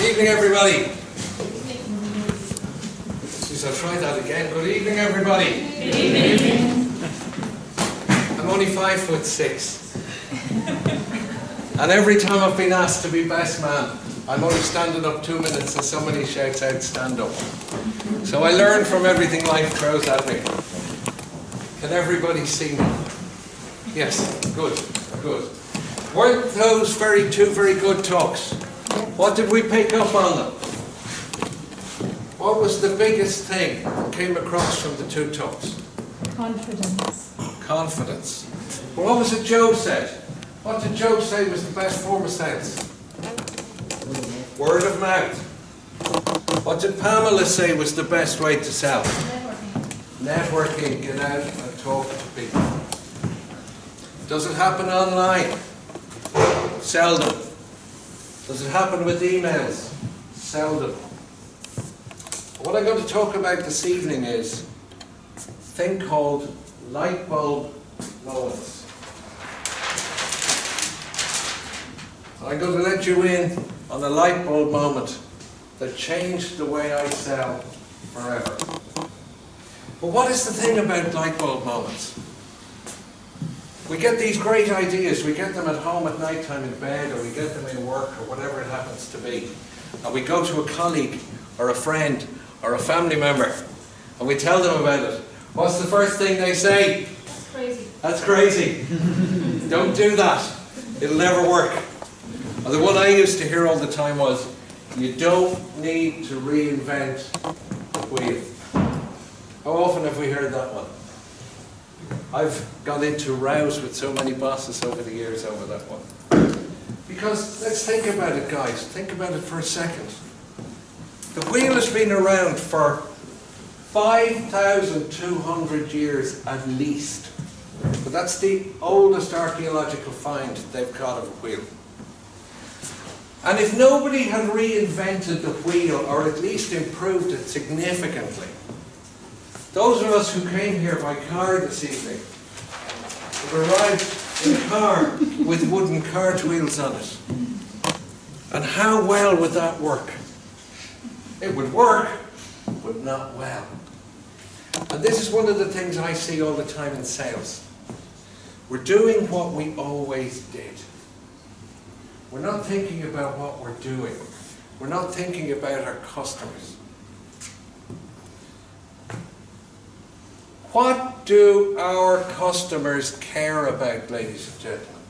Evening, everybody. Jeez, I'll try that again. Good evening, everybody. Good evening. I'm only 5'6". And every time I've been asked to be best man, I'm only standing up 2 minutes and somebody shouts out, stand up. So I learn from everything life throws at me. Can everybody see me? Yes, good, good. Weren't those two very good talks? What did we pick up on them? What was the biggest thing that came across from the two talks? Confidence. Confidence. Well, what was it Joe said? What did Joe say was the best form of sales? Word of mouth. What did Pamela say was the best way to sell? Networking. Networking. Get out and talk to people. Does it happen online? Seldom. Does it happen with emails? Seldom. What I'm going to talk about this evening is a thing called light bulb moments. I'm going to let you in on a light bulb moment that changed the way I sell forever. But what is the thing about light bulb moments? We get these great ideas, we get them at home at night time in bed, or we get them in work, or whatever it happens to be. And we go to a colleague, or a friend, or a family member, and we tell them about it. What's the first thing they say? That's crazy. That's crazy. Don't do that. It'll never work. And the one I used to hear all the time was, you don't need to reinvent the wheel. How often have we heard that one? I've got into rows with so many bosses over the years over that one. Because let's think about it, guys. Think about it for a second. The wheel has been around for 5,200 years at least. But that's the oldest archaeological find they've got of a wheel. And if nobody had reinvented the wheel, or at least improved it significantly, those of us who came here by car this evening would arrive in a car with wooden cart wheels on it. And how well would that work? It would work, but not well. And this is one of the things I see all the time in sales. We're doing what we always did. We're not thinking about what we're doing. We're not thinking about our customers. What do our customers care about, ladies and gentlemen?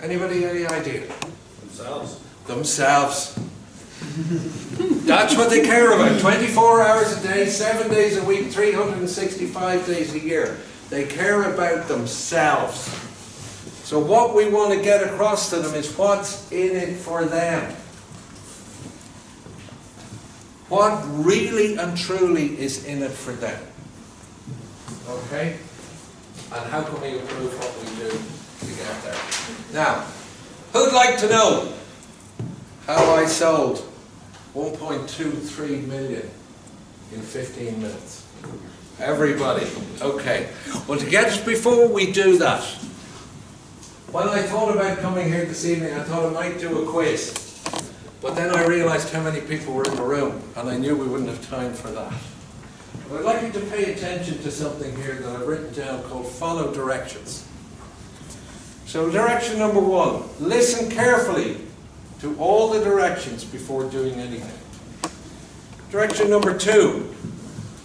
Anybody any idea? Themselves. Themselves. That's what they care about. 24 hours a day, 7 days a week, 365 days a year. They care about themselves. So what we want to get across to them is what's in it for them. What really and truly is in it for them. Okay? And how can we improve what we do to get there? Now, who'd like to know how I sold 1.23 million in 15 minutes? Everybody. Okay. Well, before we do that, when I thought about coming here this evening, I thought I might do a quiz. But then I realized how many people were in the room, and I knew we wouldn't have time for that. But I'd like you to pay attention to something here that I've written down called follow directions. So direction number 1, listen carefully to all the directions before doing anything. Direction number 2,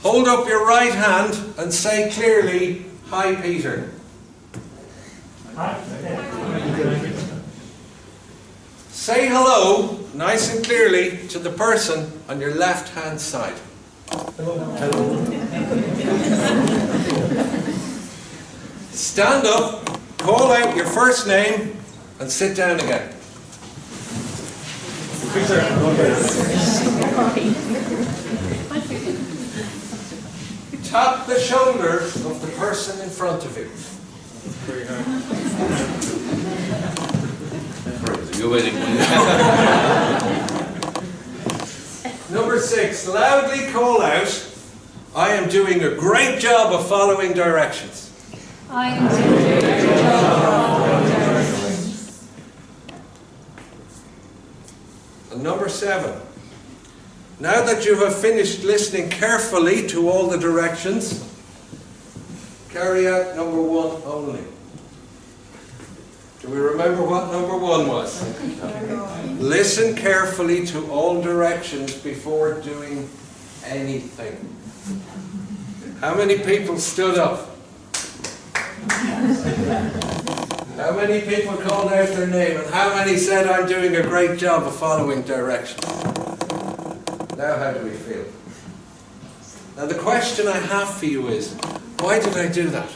hold up your right hand and say clearly, hi Peter. Hi. Say hello, nice and clearly, to the person on your left-hand side. Hello. Stand up, call out your first name, and sit down again. Tap the shoulder of the person in front of you. Number 6, loudly call out, I am doing a great job of following directions. I am doing a great job of following directions. And number 7, now that you have finished listening carefully to all the directions, carry out number 1 only. Do we remember what number 1 was? Listen carefully to all directions before doing anything. How many people stood up? How many people called out their name? And how many said, I'm doing a great job of following directions? Now how do we feel? Now the question I have for you is, why did I do that?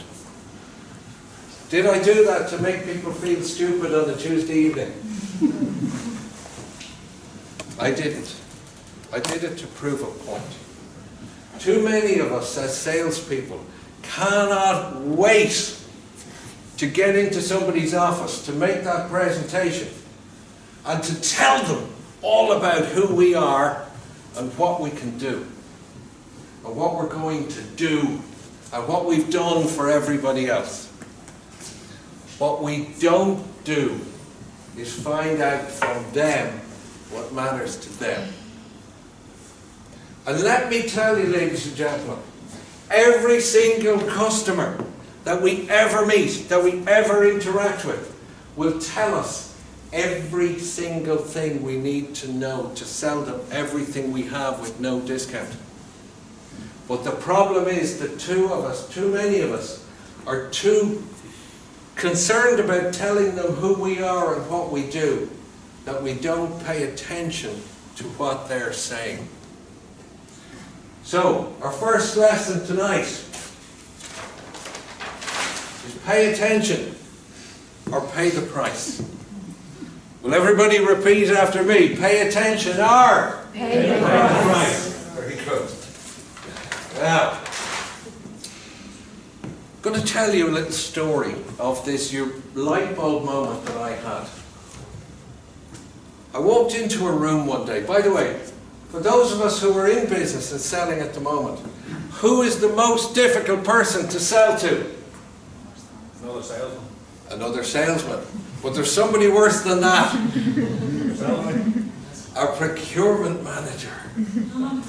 Did I do that to make people feel stupid on a Tuesday evening? I didn't. I did it to prove a point. Too many of us as salespeople cannot wait to get into somebody's office, to make that presentation, and to tell them all about who we are and what we can do, and what we're going to do, and what we've done for everybody else. What we don't do is find out from them what matters to them. And let me tell you, ladies and gentlemen, every single customer that we ever meet, that we ever interact with, will tell us every single thing we need to know to sell them everything we have with no discount. But the problem is that too many of us, are too concerned about telling them who we are and what we do, that we don't pay attention to what they're saying. So, our first lesson tonight is pay attention or pay the price. Will everybody repeat after me? Pay attention or Pay the price. Very good. Now, I'm going to tell you a little story of this light bulb moment that I had. I walked into a room one day. By the way, for those of us who are in business and selling at the moment, who is the most difficult person to sell to? Another salesman. Another salesman. But there's somebody worse than that. Salesman. A procurement manager.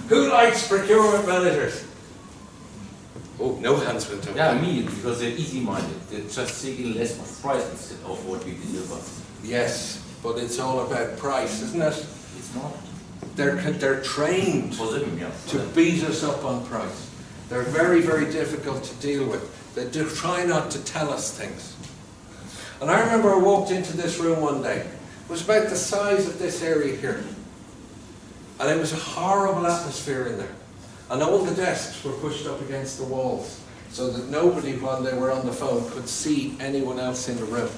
Who likes procurement managers? Oh, no hands went up. Yeah, me, because they're easy-minded. They're just seeking less price instead of what we deliver. Yes, but it's all about price, isn't it? It's not. They're trained For them, yeah. to beat us up on price. They're very, very difficult to deal with. They do try not to tell us things. And I remember I walked into this room one day. It was about the size of this area here. And it was a horrible atmosphere in there. And all the desks were pushed up against the walls so that nobody, while they were on the phone, could see anyone else in the room.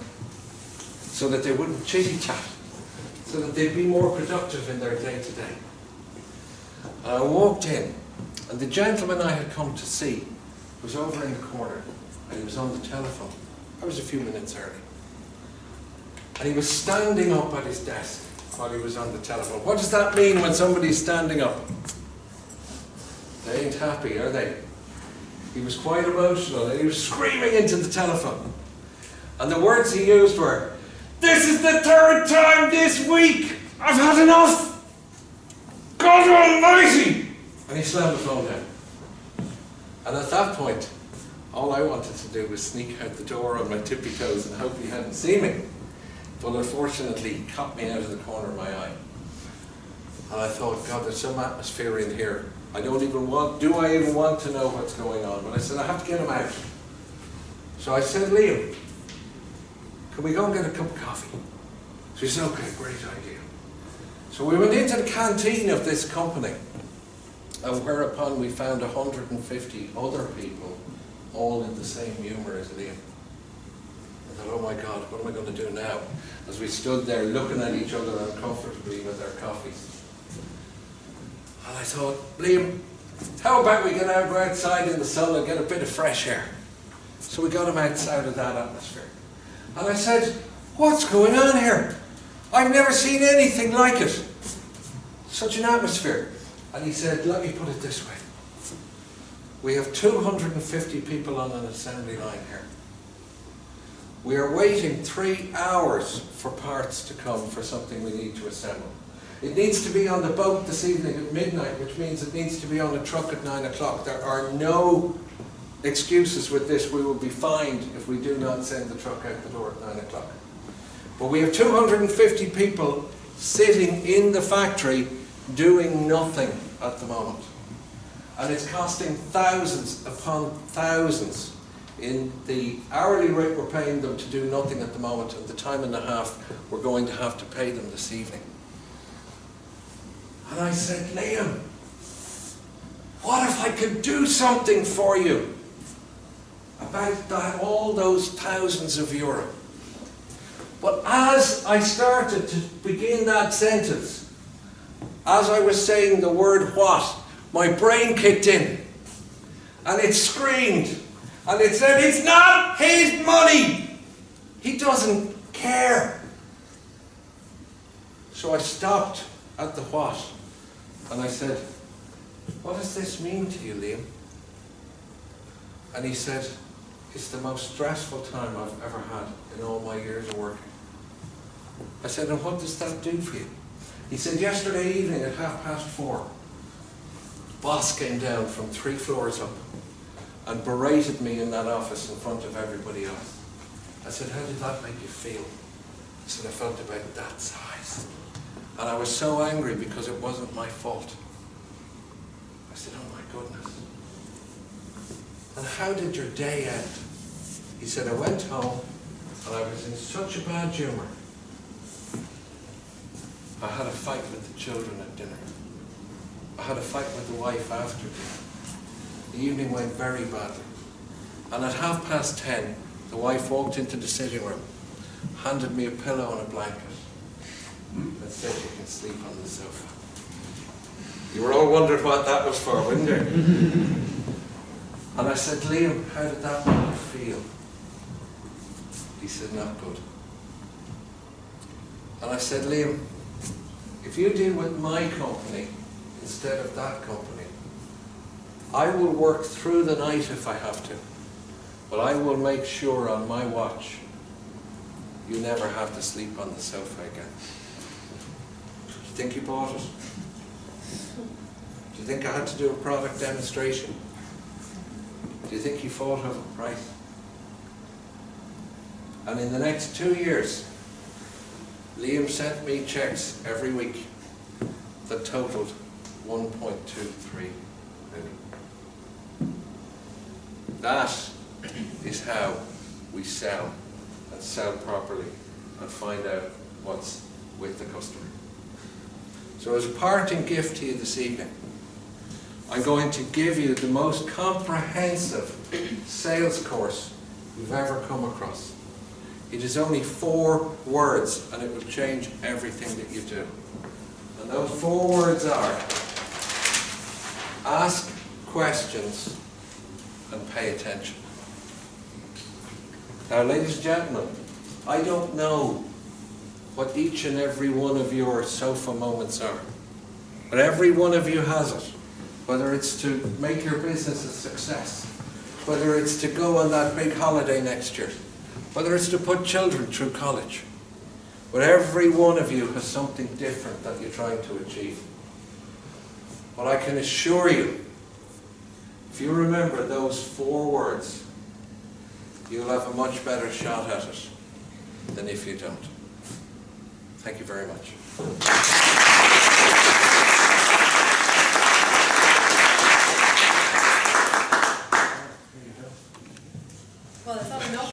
So that they wouldn't chitty-chat. So that they'd be more productive in their day-to-day. And I walked in, and the gentleman I had come to see was over in the corner, and he was on the telephone. I was a few minutes early. And he was standing up at his desk while he was on the telephone. What does that mean when somebody's standing up? They ain't happy, are they? He was quite emotional, and he was screaming into the telephone. And the words he used were, "This is the 3rd time this week! I've had enough! God Almighty!" And he slammed the phone down. And at that point, all I wanted to do was sneak out the door on my tippy toes and hope he hadn't seen me. But unfortunately, he caught me out of the corner of my eye. And I thought, God, there's some atmosphere in here. I don't even want, do I even want to know what's going on? But I said, I have to get him out. So I said, Liam, can we go and get a cup of coffee? So he said, okay, great idea. So we went into the canteen of this company, and whereupon we found 150 other people all in the same humour as Liam. I thought, oh my God, what am I going to do now? As we stood there looking at each other uncomfortably with our coffees. And I thought, Liam, how about we get out, go outside in the sun and get a bit of fresh air? So we got him outside of that atmosphere. And I said, what's going on here? I've never seen anything like it. Such an atmosphere. And he said, let me put it this way. We have 250 people on an assembly line here. We are waiting 3 hours for parts to come for something we need to assemble. It needs to be on the boat this evening at midnight, which means it needs to be on the truck at 9 o'clock. There are no excuses with this. We will be fined if we do not send the truck out the door at 9 o'clock. But we have 250 people sitting in the factory doing nothing at the moment. And it's costing thousands upon thousands in the hourly rate we're paying them to do nothing at the moment, and the time and a half we're going to have to pay them this evening. And I said, Liam, what if I could do something for you about that, all those thousands of euro? But as I started to begin that sentence, as I was saying the word what, my brain kicked in and it screamed and it said, it's not his money. He doesn't care. So I stopped at the what and I said, what does this mean to you, Liam? And he said, it's the most stressful time I've ever had in all my years of working. I said, and what does that do for you? He said, yesterday evening at 4:30, boss came down from 3 floors up and berated me in that office in front of everybody else. I said, how did that make you feel? He said, I felt about that size. And I was so angry because it wasn't my fault. I said, oh my goodness. And how did your day end? He said, I went home and I was in such a bad humour. I had a fight with the children at dinner. I had a fight with the wife after dinner. The evening went very badly. And at 10:30, the wife walked into the sitting room, handed me a pillow and a blanket, and said, you can sleep on the sofa. You were all wondering what that was for, wouldn't you? And I said, Liam, how did that make you feel? He said, not good. And I said, Liam, if you deal with my company instead of that company, I will work through the night if I have to, but I will make sure on my watch you never have to sleep on the sofa again. Do you think he bought it? Do you think I had to do a product demonstration? Do you think he thought of it right? And in the next 2 years, Liam sent me checks every week that totaled 1.23 million. That is how we sell and sell properly and find out what's with the customer. So as a parting gift to you this evening, I'm going to give you the most comprehensive sales course you've ever come across. It is only 4 words and it will change everything that you do. And those 4 words are: ask questions and pay attention. Now, ladies and gentlemen, I don't know what each and every one of your sofa moments are, but every one of you has it. Whether it's to make your business a success, whether it's to go on that big holiday next year, whether it's to put children through college. But every one of you has something different that you're trying to achieve. But I can assure you, if you remember those 4 words, you'll have a much better shot at it than if you don't. Thank you very much.